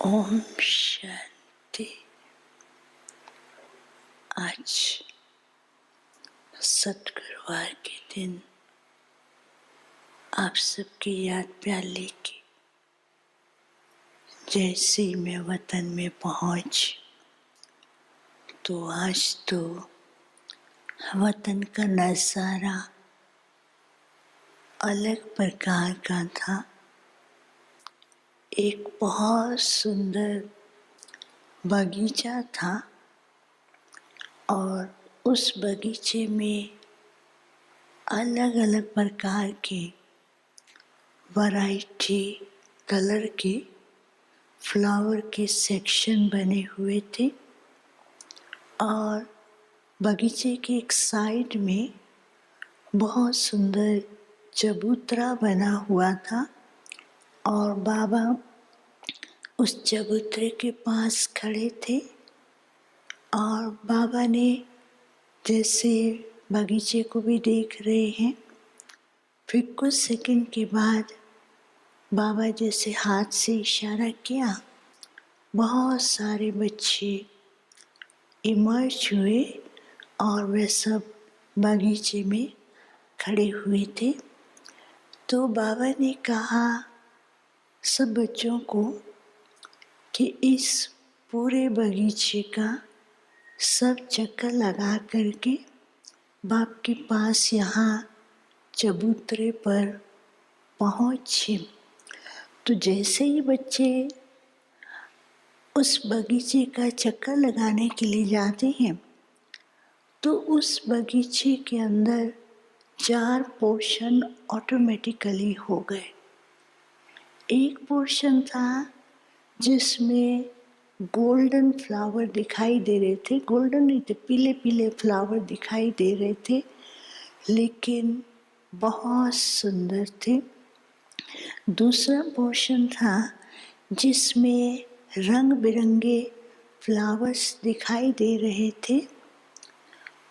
ओम शांति। आज सतगुरुवार के दिन आप सबकी याद प्याले की। जैसे ही मैं वतन में पहुंची तो आज तो वतन का नज़ारा अलग प्रकार का था। एक बहुत सुंदर बगीचा था और उस बगीचे में अलग अलग प्रकार के वैरायटी कलर के फ्लावर के सेक्शन बने हुए थे और बगीचे के एक साइड में बहुत सुंदर चबूतरा बना हुआ था और बाबा उस चबूतरे के पास खड़े थे और बाबा ने जैसे बगीचे को भी देख रहे हैं। फिर कुछ सेकंड के बाद बाबा जैसे हाथ से इशारा किया, बहुत सारे बच्चे इमर्ज हुए और वे सब बगीचे में खड़े हुए थे। तो बाबा ने कहा सब बच्चों को कि इस पूरे बगीचे का सब चक्कर लगा करके बाप के पास यहाँ चबूतरे पर पहुँचे। तो जैसे ही बच्चे उस बगीचे का चक्कर लगाने के लिए जाते हैं तो उस बगीचे के अंदर 4 पोर्शन ऑटोमेटिकली हो गए। एक पोर्शन था जिसमें गोल्डन फ्लावर दिखाई दे रहे थे, गोल्डन नहीं थे, पीले पीले फ्लावर दिखाई दे रहे थे, लेकिन बहुत सुंदर थे। दूसरा पोर्शन था जिसमें रंग बिरंगे फ्लावर्स दिखाई दे रहे थे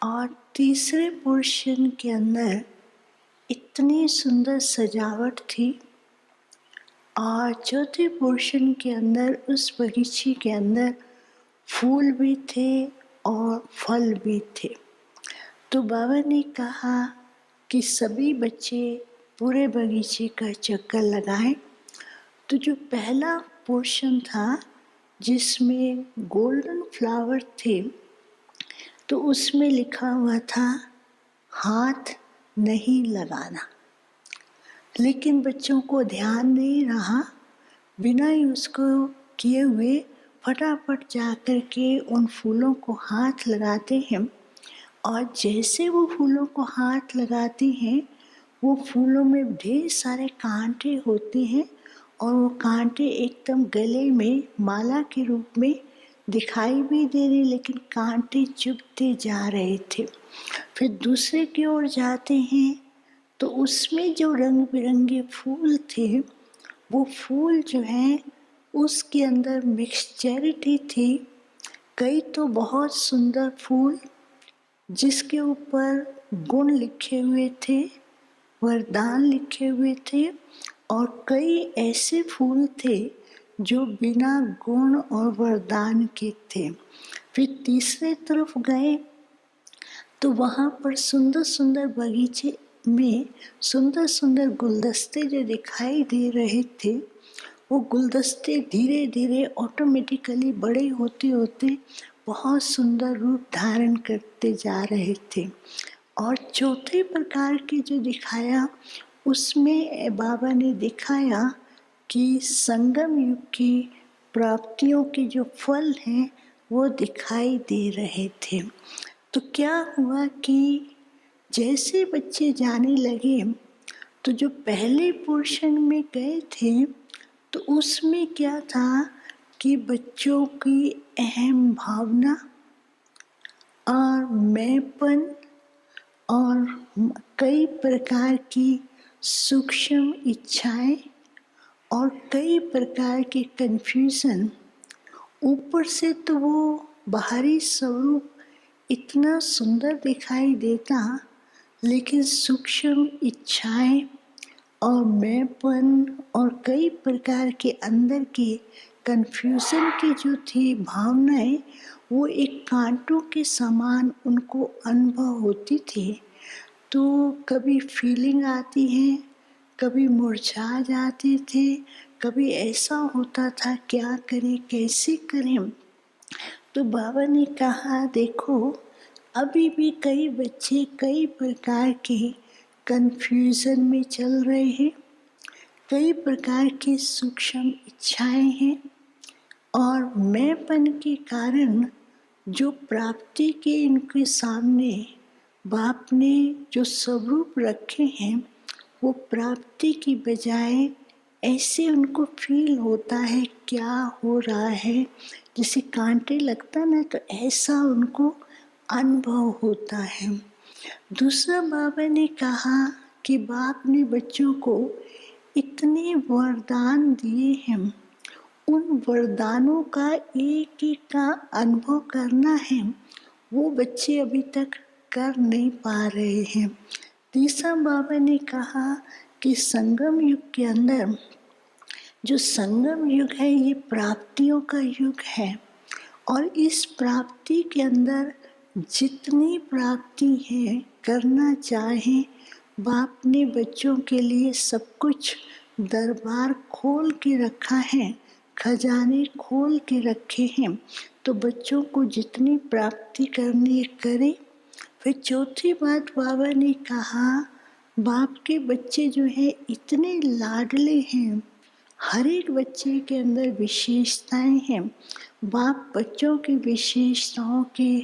और तीसरे पोर्शन के अंदर इतनी सुंदर सजावट थी और चौथे पोर्शन के अंदर उस बगीचे के अंदर फूल भी थे और फल भी थे। तो बाबा ने कहा कि सभी बच्चे पूरे बगीचे का चक्कर लगाएं। तो जो पहला पोर्शन था जिसमें गोल्डन फ्लावर थे तो उसमें लिखा हुआ था हाथ नहीं लगाना, लेकिन बच्चों को ध्यान नहीं रहा, बिना ही उसको किए हुए फटाफट जा कर के उन फूलों को हाथ लगाते हैं और जैसे वो फूलों को हाथ लगाते हैं वो फूलों में ढेर सारे कांटे होते हैं और वो कांटे एकदम गले में माला के रूप में दिखाई भी दे रहे, लेकिन कांटे चुभते जा रहे थे। फिर दूसरे की ओर जाते हैं तो उसमें जो रंग बिरंगे फूल थे वो फूल जो हैं उसके अंदर मिक्सचरिटी थी। कई तो बहुत सुंदर फूल जिसके ऊपर गुण लिखे हुए थे, वरदान लिखे हुए थे, और कई ऐसे फूल थे जो बिना गुण और वरदान के थे। फिर तीसरे तरफ गए तो वहाँ पर सुंदर सुंदर बगीचे में सुंदर सुंदर गुलदस्ते जो दिखाई दे रहे थे वो गुलदस्ते धीरे धीरे ऑटोमेटिकली बड़े होते होते बहुत सुंदर रूप धारण करते जा रहे थे। और चौथे प्रकार के जो दिखाया उसमें बाबा ने दिखाया कि संगम युग की प्राप्तियों के जो फल हैं वो दिखाई दे रहे थे। तो क्या हुआ कि जैसे बच्चे जाने लगे तो जो पहले पोर्शन में गए थे तो उसमें क्या था कि बच्चों की अहम भावना और मैंपन और कई प्रकार की सूक्ष्म इच्छाएं और कई प्रकार के कन्फ्यूज़न, ऊपर से तो वो बाहरी स्वरूप इतना सुंदर दिखाई देता, लेकिन सूक्ष्म इच्छाएं और मैंपन और कई प्रकार के अंदर के कन्फ्यूज़न की जो थी भावनाएं, वो एक कांटों के समान उनको अनुभव होती थी। तो कभी फीलिंग आती है, कभी मुरझा जाते थे, कभी ऐसा होता था क्या करें, कैसे करें। तो बाबा ने कहा देखो, अभी भी कई बच्चे कई प्रकार के कन्फ्यूज़न में चल रहे हैं, कई प्रकार की सूक्ष्म इच्छाएं हैं, और मैंपन के कारण जो प्राप्ति के इनके सामने बाप ने जो स्वरूप रखे हैं, वो प्राप्ति की बजाय ऐसे उनको फील होता है क्या हो रहा है, जैसे कांटे लगता ना, तो ऐसा उनको अनुभव होता है। दूसरा बाबा ने कहा कि बाप ने बच्चों को इतने वरदान दिए हैं, उन वरदानों का एक एक का अनुभव करना है, वो बच्चे अभी तक कर नहीं पा रहे हैं। तीसरा बाबा ने कहा कि संगम युग के अंदर, जो संगम युग है ये प्राप्तियों का युग है, और इस प्राप्ति के अंदर जितनी प्राप्ति है करना चाहे, बाप ने बच्चों के लिए सब कुछ दरबार खोल के रखा है, खजाने खोल के रखे हैं। तो बच्चों को जितनी प्राप्ति करनी है करें। फिर चौथी बात बाबा ने कहा, बाप के बच्चे जो हैं इतने लाडले हैं, हर एक बच्चे के अंदर विशेषताएं हैं। बाप बच्चों की विशेषताओं के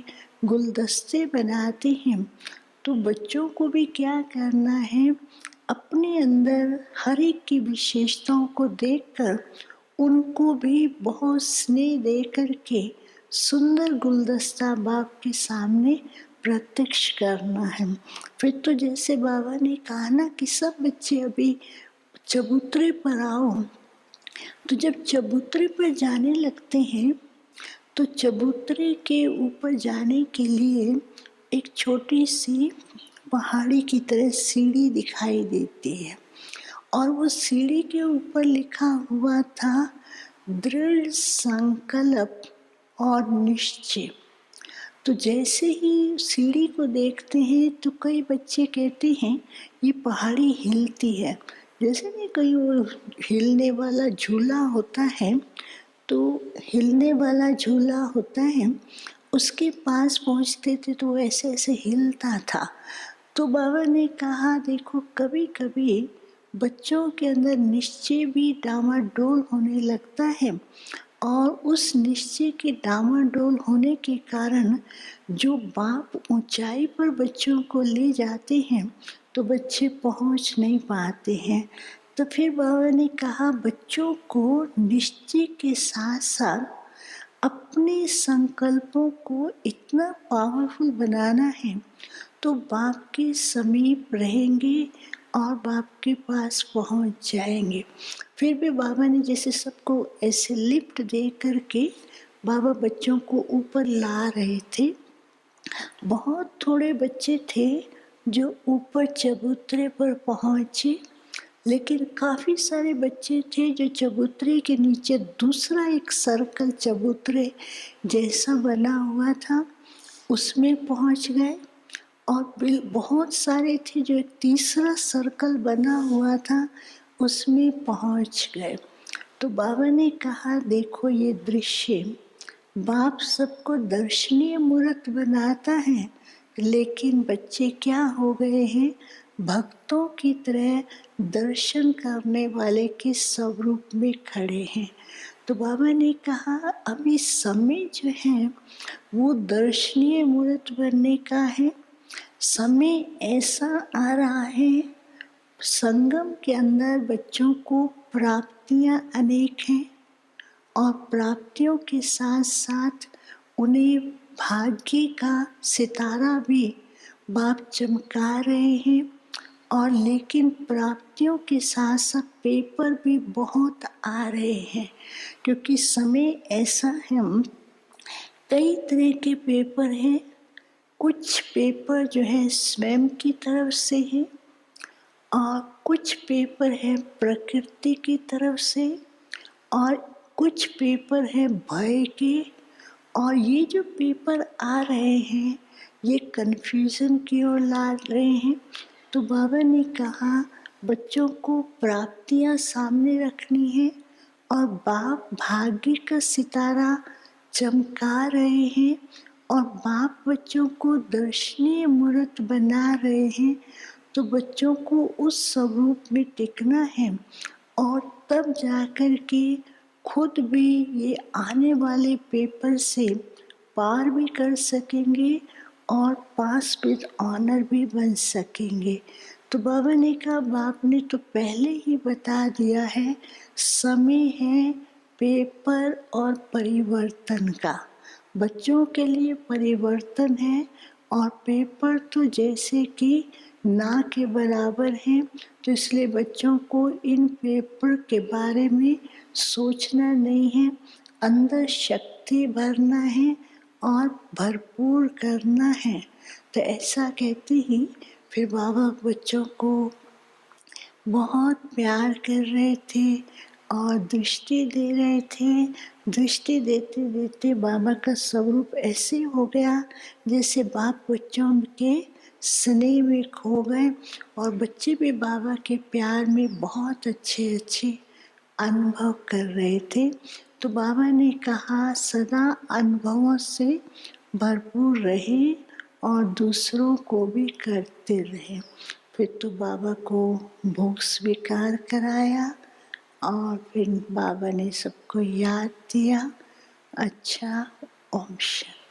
गुलदस्ते बनाते हैं। तो बच्चों को भी क्या करना है, अपने अंदर हर एक की विशेषताओं को देखकर उनको भी बहुत स्नेह दे करके सुंदर गुलदस्ता बाप के सामने प्रत्यक्ष करना है। फिर तो जैसे बाबा ने कहा ना कि सब बच्चे अभी चबूतरे पर आओ, तो जब चबूतरे पर जाने लगते हैं तो चबूतरे के ऊपर जाने के लिए एक छोटी सी पहाड़ी की तरह सीढ़ी दिखाई देती है, और वो सीढ़ी के ऊपर लिखा हुआ था दृढ़ संकल्प और निश्चय। तो जैसे ही सीढ़ी को देखते हैं तो कई बच्चे कहते हैं ये पहाड़ी हिलती है, जैसे नहीं कहीं वो हिलने वाला झूला होता है, तो हिलने वाला झूला होता है, उसके पास पहुंचते थे तो ऐसे ऐसे हिलता था। तो बाबा ने कहा देखो, कभी कभी बच्चों के अंदर निश्चय भी डामाडोल होने लगता है, और उस निश्चय के डामाडोल होने के कारण जो बाप ऊंचाई पर बच्चों को ले जाते हैं तो बच्चे पहुंच नहीं पाते हैं। तो फिर बाबा ने कहा बच्चों को निश्चय के साथ साथ अपने संकल्पों को इतना पावरफुल बनाना है, तो बाप के समीप रहेंगे और बाप के पास पहुंच जाएंगे। फिर भी बाबा ने जैसे सबको ऐसे लिफ्ट दे करके बाबा बच्चों को ऊपर ला रहे थे। बहुत थोड़े बच्चे थे जो ऊपर चबूतरे पर पहुंचे, लेकिन काफ़ी सारे बच्चे थे जो चबूतरे के नीचे दूसरा एक सर्कल चबूतरे जैसा बना हुआ था उसमें पहुंच गए, और बहुत सारे थे जो एक तीसरा सर्कल बना हुआ था उसमें पहुंच गए। तो बाबा ने कहा देखो ये दृश्य, बाप सबको दर्शनीय मूर्त बनाता है, लेकिन बच्चे क्या हो गए हैं, भक्तों की तरह दर्शन करने वाले के स्वरूप में खड़े हैं। तो बाबा ने कहा अभी समय जो है वो दर्शनीय मूर्त बनने का है। समय ऐसा आ रहा है, संगम के अंदर बच्चों को प्राप्तियां अनेक हैं, और प्राप्तियों के साथ साथ उन्हें भाग्य का सितारा भी बाप चमका रहे हैं, और लेकिन प्राप्तियों के साथ साथ पेपर भी बहुत आ रहे हैं, क्योंकि समय ऐसा है, कई तरह के पेपर हैं। कुछ पेपर जो है स्वयं की तरफ से है, और कुछ पेपर है प्रकृति की तरफ से, और कुछ पेपर हैं भय के, और ये जो पेपर आ रहे हैं ये कन्फ्यूज़न की ओर ला रहे हैं। तो बाबा ने कहा बच्चों को प्राप्तियां सामने रखनी है, और बाप भाग्य का सितारा चमका रहे हैं, और बाप बच्चों को दर्शनीय मूर्त बना रहे हैं। तो बच्चों को उस स्वरूप में टिकना है, और तब जाकर के खुद भी ये आने वाले पेपर से पार भी कर सकेंगे और पास विद ऑनर भी बन सकेंगे। तो बाबा ने कहा बाप ने तो पहले ही बता दिया है, समय है पेपर और परिवर्तन का। बच्चों के लिए परिवर्तन है, और पेपर तो जैसे कि ना के बराबर हैं। तो इसलिए बच्चों को इन पेपर के बारे में सोचना नहीं है, अंदर शक्ति भरना है और भरपूर करना है। तो ऐसा कहते ही फिर बाबा बच्चों को बहुत प्यार कर रहे थे और दृष्टि दे रहे थे। दृष्टि देते देते बाबा का स्वरूप ऐसे हो गया जैसे बाप बच्चों के स्नेह में खो गए, और बच्चे भी बाबा के प्यार में बहुत अच्छे अच्छे अनुभव कर रहे थे। तो बाबा ने कहा सदा अनुभवों से भरपूर रहे और दूसरों को भी करते रहे। फिर तो बाबा को भोग स्वीकार कराया, और फिर बाबा ने सबको याद दिया। अच्छा, ओम शांति।